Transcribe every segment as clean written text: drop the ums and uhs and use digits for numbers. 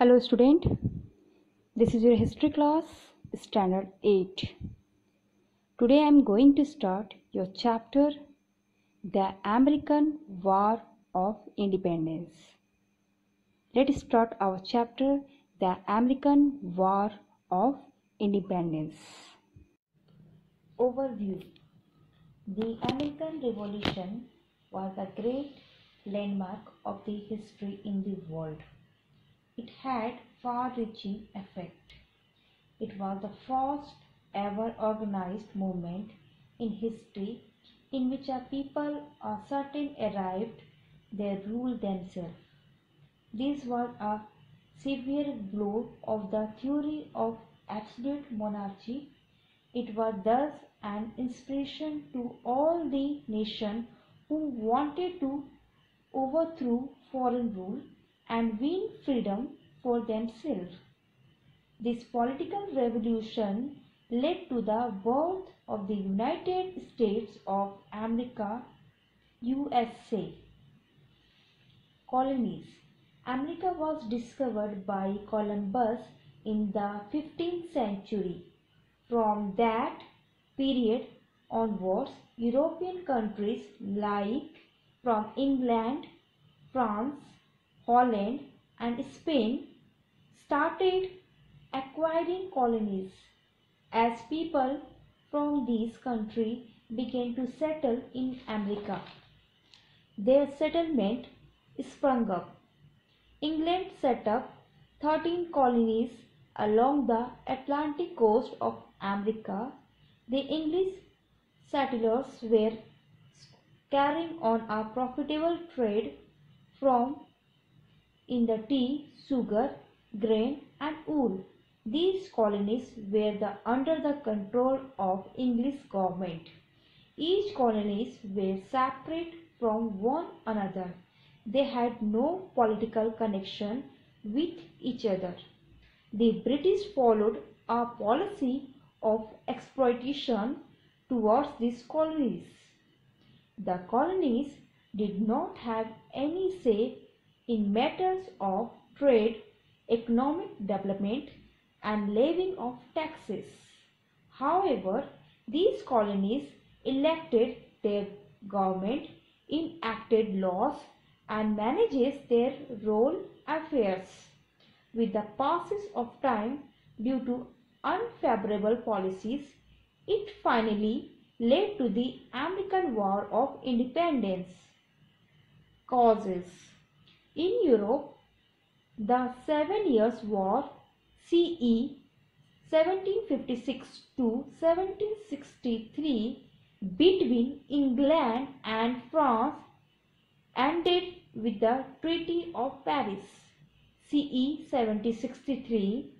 Hello student, this is your history class, standard 8. Today I am going to start your chapter, The American War of Independence. Let's start our chapter, The American War of Independence. Overview. The American Revolution was a great landmark of the history in the world. It had far-reaching effect. It was the first ever organized movement in history in which a people or certain arrived their rule themselves. This was a severe blow of the theory of absolute monarchy. It was thus an inspiration to all the nations who wanted to overthrow foreign rule and win freedom for themselves. This political revolution led to the birth of the United States of America, USA. Colonies. America was discovered by Columbus in the 15th century. From that period onwards, European countries like from England, France, Holland and Spain started acquiring colonies as people from these countries began to settle in America. Their settlement sprung up. England set up 13 colonies along the Atlantic coast of America. The English settlers were carrying on a profitable trade in the tea, sugar, grain and wool. These colonies were under the control of English government. Each colonies were separate from one another. They had no political connection with each other. The British followed a policy of exploitation towards these colonies. The colonies did not have any say in matters of trade, economic development and levying of taxes. However, these colonies elected their government, enacted laws and managed their rural affairs. With the passage of time, due to unfavorable policies, it finally led to the American War of Independence. Causes. In Europe, the 7 Years' War CE 1756 to 1763 between England and France ended with the Treaty of Paris CE 1763.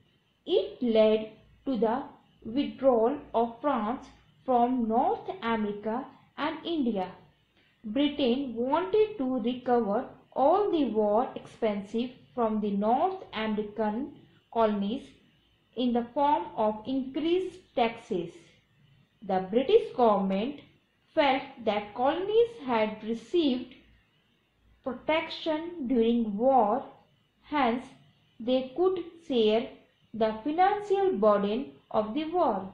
It led to the withdrawal of France from North America and India. Britain wanted to recover all the war expenses from the North American colonies in the form of increased taxes. The British government felt that colonies had received protection during war, hence they could share the financial burden of the war.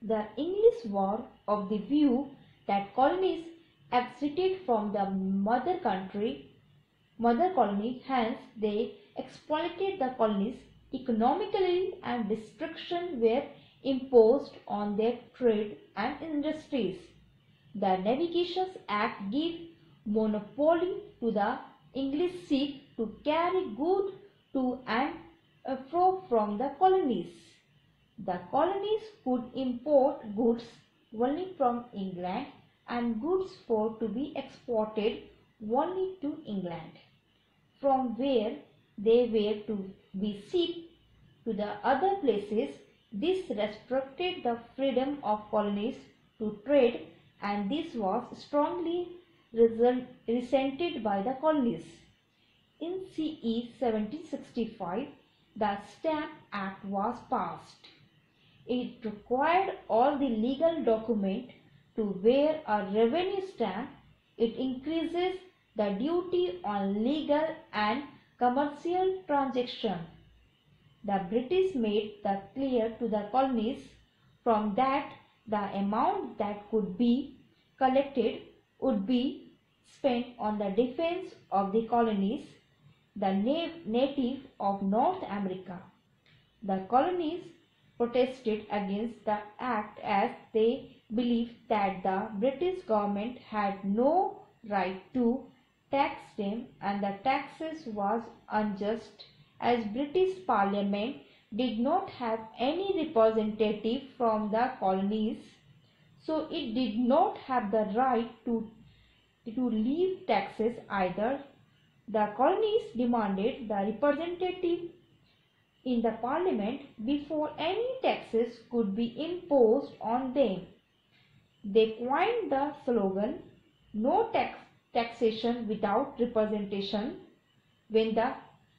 The English were of the view that colonies exited from the mother colony, hence they exploited the colonies economically and restrictions were imposed on their trade and industries. The Navigations Act gave monopoly to the English ship to carry goods to and fro from the colonies. The colonies could import goods only from England and goods for to be exported only to England, from where they were to be shipped to the other places. This restricted the freedom of colonies to trade, and this was strongly resented by the colonies. In CE 1765, the Stamp Act was passed. It required all the legal documents to bear a revenue stamp. It increases the duty on legal and commercial transaction. The British made that clear to the colonies from that the amount that could be collected would be spent on the defense of the colonies, the native of North America. The colonies protested against the act as they believed that the British government had no right to tax them and the taxes was unjust, as British Parliament did not have any representative from the colonies, so it did not have the right to leave taxes either. The colonies demanded the representative in the Parliament before any taxes could be imposed on them. They coined the slogan, "No taxation without representation." When the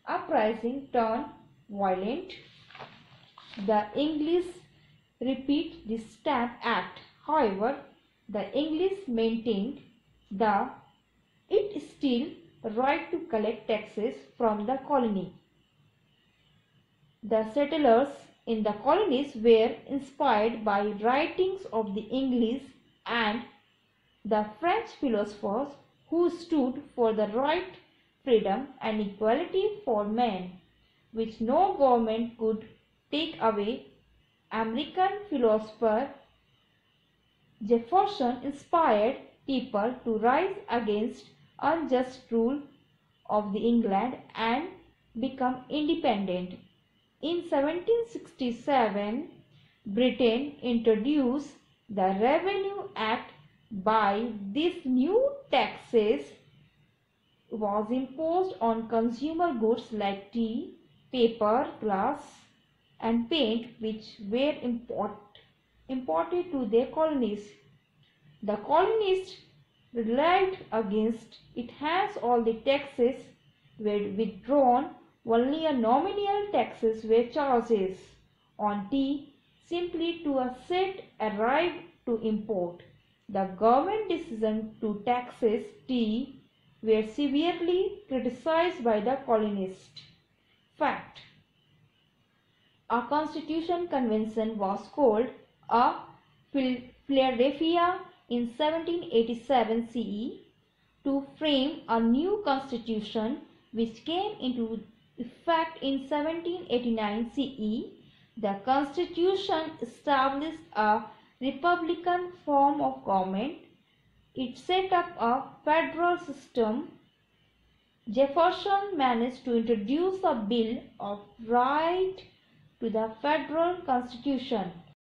uprising turned violent, the English repeat the Stamp Act. However, the English maintained it still right to collect taxes from the colony. The settlers in the colonies were inspired by writings of the English and the French philosophers who stood for the right, freedom and equality for men, which no government could take away. American philosopher Jefferson inspired people to rise against unjust rule of the England and become independent. In 1767, Britain introduced the Revenue Act. By this, new taxes was imposed on consumer goods like tea, paper, glass and paint, which were imported to their colonies. The colonists rebelled against it as all the taxes were withdrawn. Only a nominal taxes were charged on tea, simply to a set arrived to import. The government decision to taxes tea were severely criticized by the colonists. Fact: a Constitution Convention was called a Philadelphia in 1787 CE to frame a new constitution which came into effect in 1789 CE. The constitution established a republican form of government. It set up a federal system. Jefferson managed to introduce a Bill of Rights to the federal constitution.